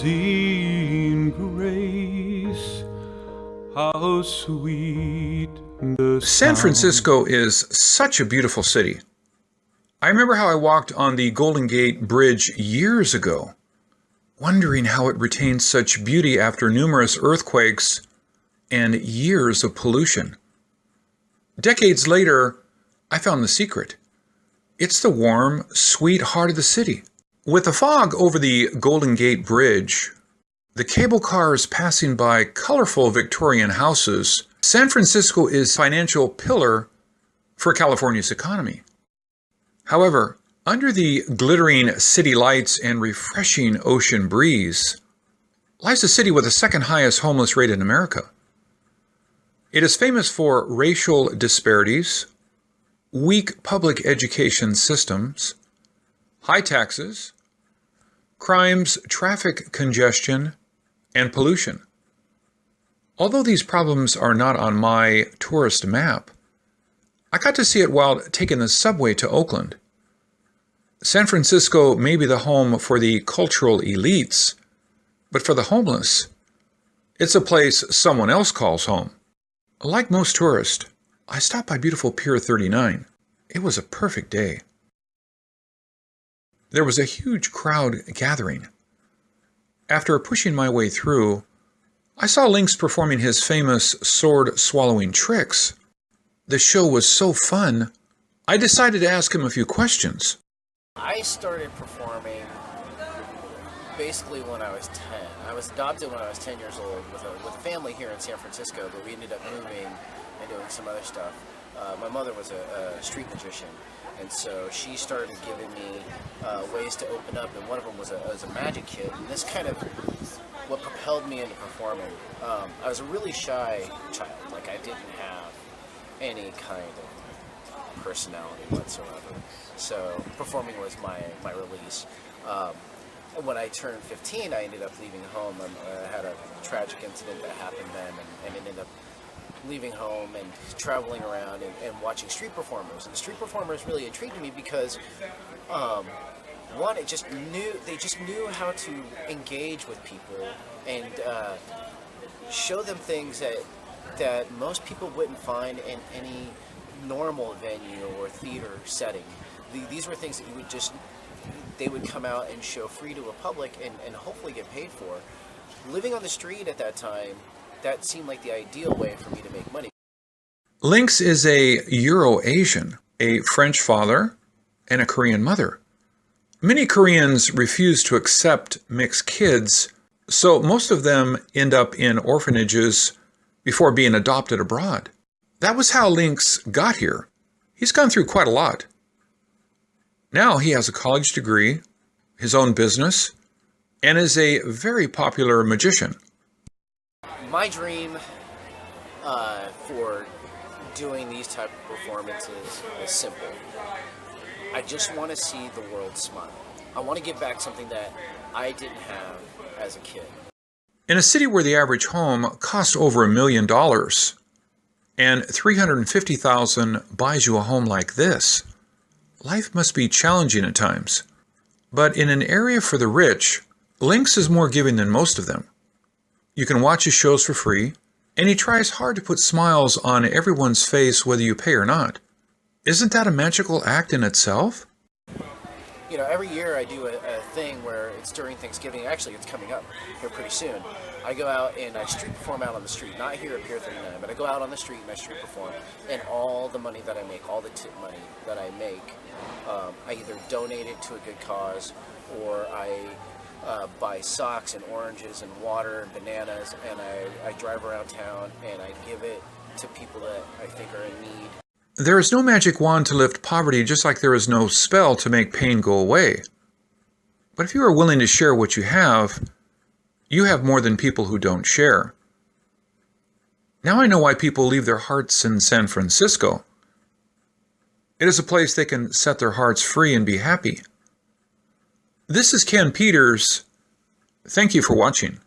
amazing grace, how sweet the San sound. Francisco is such a beautiful city. I remember how I walked on the Golden Gate Bridge years ago, wondering how it retains such beauty after numerous earthquakes and years of pollution. Decades later, I found the secret. It's the warm, sweet heart of the city. With the fog over the Golden Gate Bridge, the cable cars passing by colorful Victorian houses, San Francisco is a financial pillar for California's economy. However, under the glittering city lights and refreshing ocean breeze, lies a city with the second highest homeless rate in America. It is famous for racial disparities, weak public education systems, high taxes, crimes, traffic congestion, and pollution. Although these problems are not on my tourist map, I got to see it while taking the subway to Oakland. San Francisco may be the home for the cultural elites, but for the homeless, it's a place someone else calls home. Like most tourists, I stopped by beautiful Pier 39. It was a perfect day. There was a huge crowd gathering. After pushing my way through, I saw Lynx performing his famous sword-swallowing tricks. The show was so fun, I decided to ask him a few questions. I started performing basically when I was 10. I was adopted when I was 10 years old with a family here in San Francisco, but we ended up moving and doing some other stuff. My mother was a street magician, and so she started giving me ways to open up, and one of them was a magic kit, and this kind of what propelled me into performing. I was a really shy child. Like, I didn't have any kind of personality whatsoever, so performing was my release. When I turned 15, I ended up leaving home. I had a tragic incident that happened then, and ended up leaving home and traveling around and watching street performers. And the street performers really intrigued me because, one, they just knew how to engage with people and show them things that most people wouldn't find in any normal venue or theater setting. These were things that they would come out and show free to a public and hopefully get paid for. Living on the street at that time, that seemed like the ideal way for me to make money. Lynx is a Euro-Asian, a French father, and a Korean mother. Many Koreans refuse to accept mixed kids, so most of them end up in orphanages before being adopted abroad. That was how Lynx got here. He's gone through quite a lot. Now he has a college degree, his own business, and is a very popular magician. My dream for doing these type of performances is simple. I just want to see the world smile. I want to give back something that I didn't have as a kid. In a city where the average home costs over $1 million and $350,000 buys you a home like this, life must be challenging at times. But in an area for the rich, Lynx is more giving than most of them. You can watch his shows for free, and he tries hard to put smiles on everyone's face whether you pay or not. Isn't that a magical act in itself? You know, every year I do a thing where it's during Thanksgiving. Actually, it's coming up here pretty soon. I go out and I street perform out on the street, not here at Pier 39, but I go out on the street and I street perform. And all the money that I make, all the tip money that I make, I either donate it to a good cause, or I buy socks and oranges and water and bananas, and I drive around town and I give it to people that I think are in need. There is no magic wand to lift poverty, just like there is no spell to make pain go away. But if you are willing to share what you have more than people who don't share. Now I know why people leave their hearts in San Francisco. It is a place they can set their hearts free and be happy. This is Ken Peters. Thank you for watching.